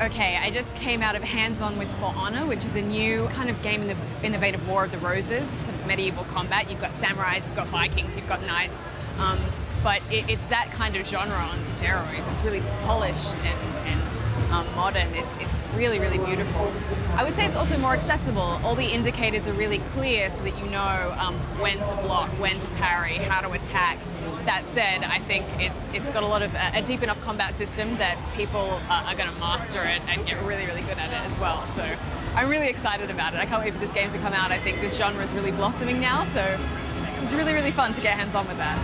Okay, I just came out of hands-on with For Honor, which is a new kind of game in the vein of War of the Roses, sort of medieval combat. You've got samurais, you've got Vikings, you've got knights, but it's that kind of genre on steroids. It's really polished and modern. It's really, really beautiful. I would say it's also more accessible. All the indicators are really clear so that you know when to block, when to parry, how to attack. That said, I think it's got a lot of a deep enough combat system that people are going to master it and get really, really good at it as well. So I'm really excited about it. I can't wait for this game to come out. I think this genre is really blossoming now, so it's really, really fun to get hands-on with that.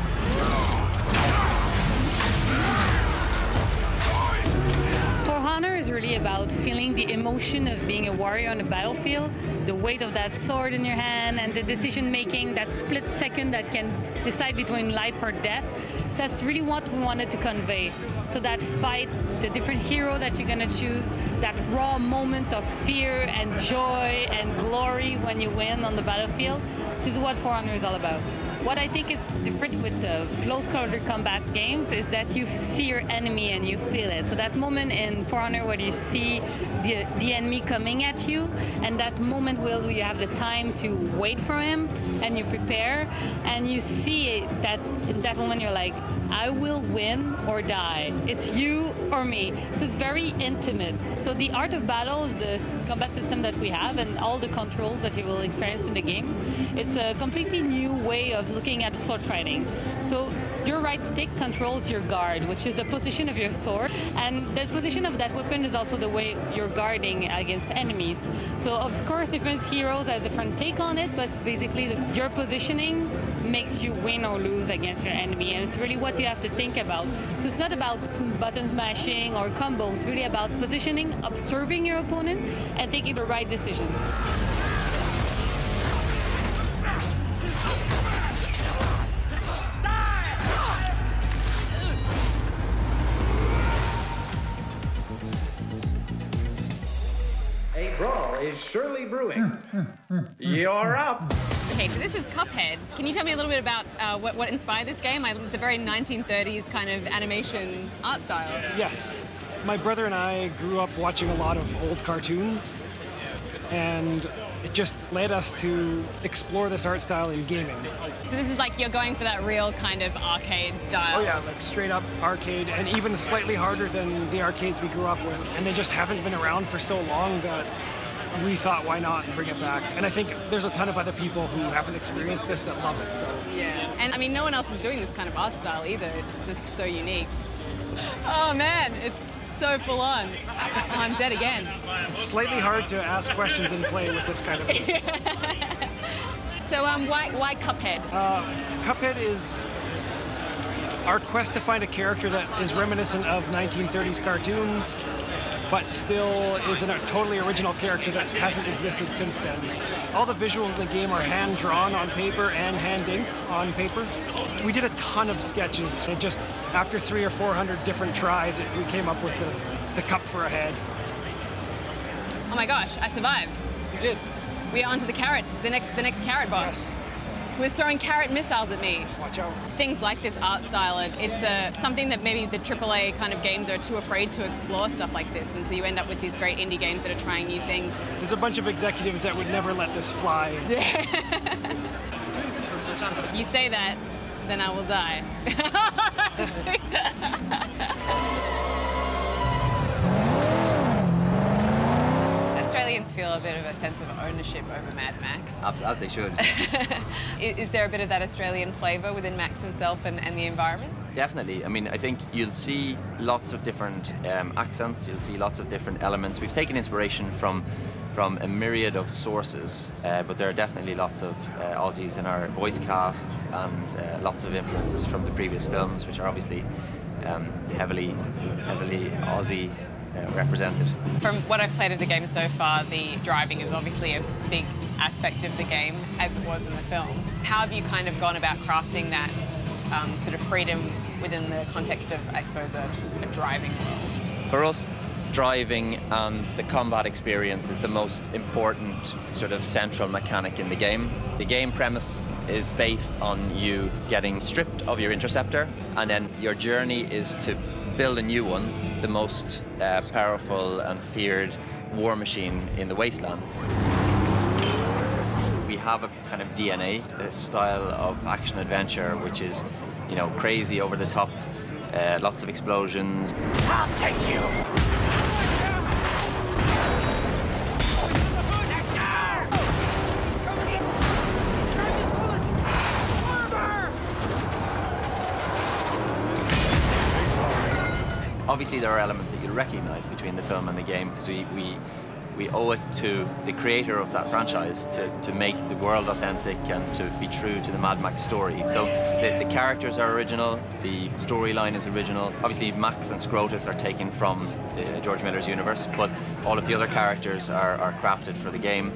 For Honor is really about feeling the emotion of being a warrior on the battlefield, the weight of that sword in your hand, and the decision-making, that split second that can decide between life or death. So that's really what we wanted to convey. So that fight, the different hero that you're going to choose, that raw moment of fear and joy and glory when you win on the battlefield, this is what For Honor is all about. What I think is different with the close quarter combat games is that you see your enemy and you feel it. So that moment in For Honor where you see the enemy coming at you, and that moment where you have the time to wait for him and you prepare, and you see it, that in that moment you're like, I will win or die. It's you or me. So it's very intimate. So the art of battle is the combat system that we have and all the controls that you will experience in the game. It's a completely new way of looking at sword fighting. So your right stick controls your guard, which is the position of your sword, and the position of that weapon is also the way you're guarding against enemies. So of course different heroes have different take on it, but basically your positioning makes you win or lose against your enemy, and it's really what you have to think about. So it's not about button smashing or combos, it's really about positioning, observing your opponent, and taking the right decision. A brawl is surely brewing. You're up. Okay, so this is Cuphead. Can you tell me a little bit about what inspired this game? It's a very 1930s kind of animation art style. Yes. My brother and I grew up watching a lot of old cartoons, and it just led us to explore this art style in gaming. So this is like you're going for that real kind of arcade style. Oh yeah, like straight up arcade, and even slightly harder than the arcades we grew up with. And they just haven't been around for so long that we thought, why not bring it back? And I think there's a ton of other people who haven't experienced this that love it, so. Yeah, and I mean, no one else is doing this kind of art style either. It's just so unique. Oh man, it's so full on. Oh, I'm dead again. It's slightly hard to ask questions and play with this kind of thing. So why Cuphead? Cuphead is our quest to find a character that is reminiscent of 1930s cartoons, but still is a totally original character that hasn't existed since then. All the visuals in the game are hand-drawn on paper and hand-inked on paper. We did a ton of sketches, and just after 300 or 400 different tries, we came up with the cup for a head. Oh my gosh, I survived. You did. We are onto the carrot, the next carrot boss. Yes. Who is throwing carrot missiles at me. Watch out. Things like this art style, it's something that maybe the AAA kind of games are too afraid to explore stuff like this, and so you end up with these great indie games that are trying new things. There's a bunch of executives that would never let this fly. You say that, then I will die. Australians feel a bit of a sense of ownership over Mad Max. As they should. Is there a bit of that Australian flavour within Max himself and the environment? Definitely. I mean, I think you'll see lots of different accents, you'll see lots of different elements. We've taken inspiration from a myriad of sources, but there are definitely lots of Aussies in our voice cast, and lots of influences from the previous films, which are obviously heavily Aussie represented. From what I've played of the game so far, the driving is obviously a big aspect of the game, as it was in the films. How have you kind of gone about crafting that sort of freedom within the context of, I suppose, a driving world? For us, driving and the combat experience is the most important sort of central mechanic in the game. The game premise is based on you getting stripped of your interceptor, and then your journey is to build a new one, the most powerful and feared war machine in the wasteland. We have a kind of DNA, a style of action-adventure, which is, you know, crazy, over the top, lots of explosions. I'll take you! Obviously, there are elements that you'll recognize between the film and the game, because we owe it to the creator of that franchise to make the world authentic and to be true to the Mad Max story. So the characters are original, the storyline is original. Obviously, Max and Scrotus are taken from George Miller's universe, but all of the other characters are crafted for the game.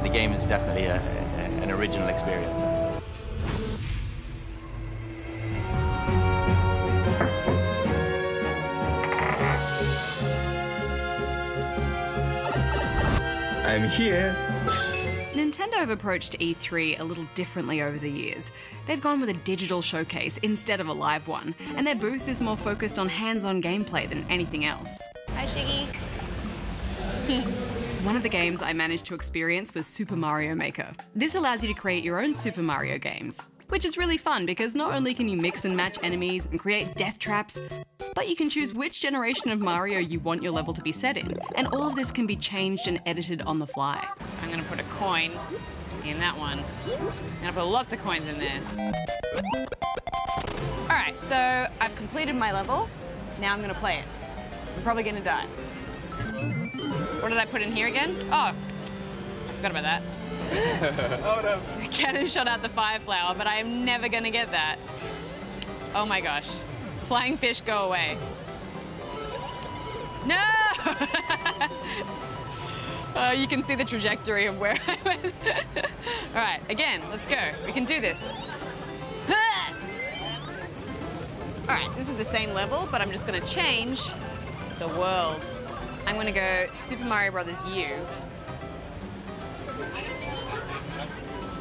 The game is definitely an original experience. I'm here. Nintendo have approached E3 a little differently over the years. They've gone with a digital showcase instead of a live one, and their booth is more focused on hands-on gameplay than anything else. Hi, Shiggy. One of the games I managed to experience was Super Mario Maker. This allows you to create your own Super Mario games, which is really fun because not only can you mix and match enemies and create death traps, but you can choose which generation of Mario you want your level to be set in. And all of this can be changed and edited on the fly. I'm gonna put a coin in that one. I'm gonna put lots of coins in there. All right, so I've completed my level. Now I'm gonna play it. I'm probably gonna die. What did I put in here again? Oh, I forgot about that. Oh no. The cannon shot out the fire flower, but I am never gonna get that. Oh my gosh. Flying fish, go away. No! You can see the trajectory of where I went. All right, again, let's go. We can do this. All right, this is the same level, but I'm just gonna change the world. I'm gonna go Super Mario Brothers U.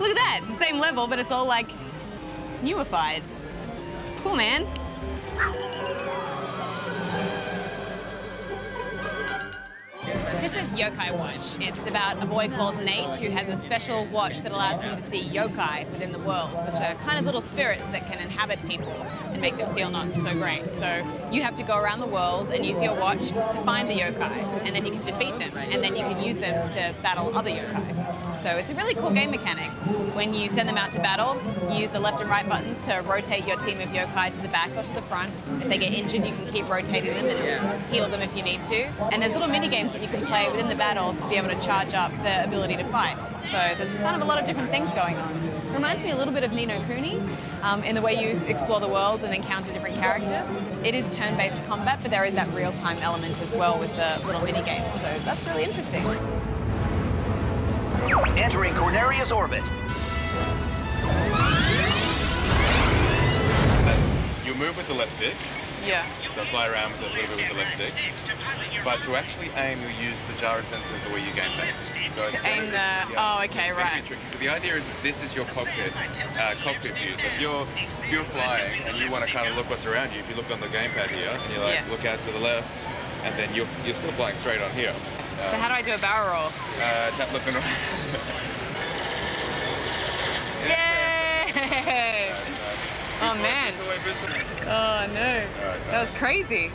Look at that, it's the same level, but it's all like newified. Cool, man. This is Yokai Watch. It's about a boy called Nate who has a special watch that allows him to see yokai within the world, which are kind of little spirits that can inhabit people and make them feel not so great. So you have to go around the world and use your watch to find the yokai, and then you can defeat them, and then you can use them to battle other yokai. So it's a really cool game mechanic. When you send them out to battle, you use the left and right buttons to rotate your team of yokai to the back or to the front. If they get injured, you can keep rotating them and heal them if you need to. And there's little mini games that you can play within the battle to be able to charge up the ability to fight. So there's kind of a lot of different things going on. It reminds me a little bit of Ni no Kuni in the way you explore the world and encounter different characters. It is turn-based combat, but there is that real-time element as well with the little mini games. So that's really interesting. Entering Corneria's orbit. You move with the left stick. Yeah. So fly around with a little bit with the left stick. But to actually aim, you use the gyro sensor the way you game back. So To aim the... Oh, okay, right. Tricky. So the idea is that this is your cockpit view. So if you're flying and you want to kind of look what's around you, if you look on the gamepad here and you like look out to the left, and then you're still flying straight on here. So how do I do a barrel roll? Tap left and right. Yay! Oh man. Oh no. That was crazy.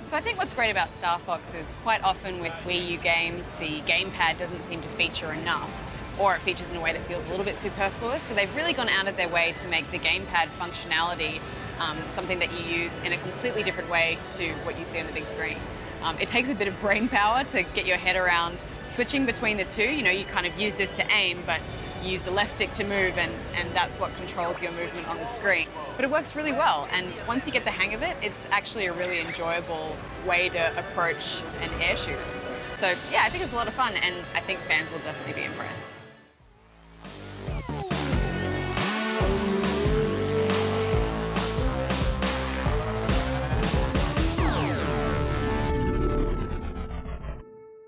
So I think what's great about Star Fox is quite often with Wii U games, the gamepad doesn't seem to feature enough, or it features in a way that feels a little bit superfluous. So they've really gone out of their way to make the gamepad functionality something that you use in a completely different way to what you see on the big screen. It takes a bit of brain power to get your head around switching between the two. You know, you kind of use this to aim, but you use the left stick to move, and that's what controls your movement on the screen. But it works really well, and once you get the hang of it, it's actually a really enjoyable way to approach an air shooter. So yeah, I think it's a lot of fun, and I think fans will definitely be impressed.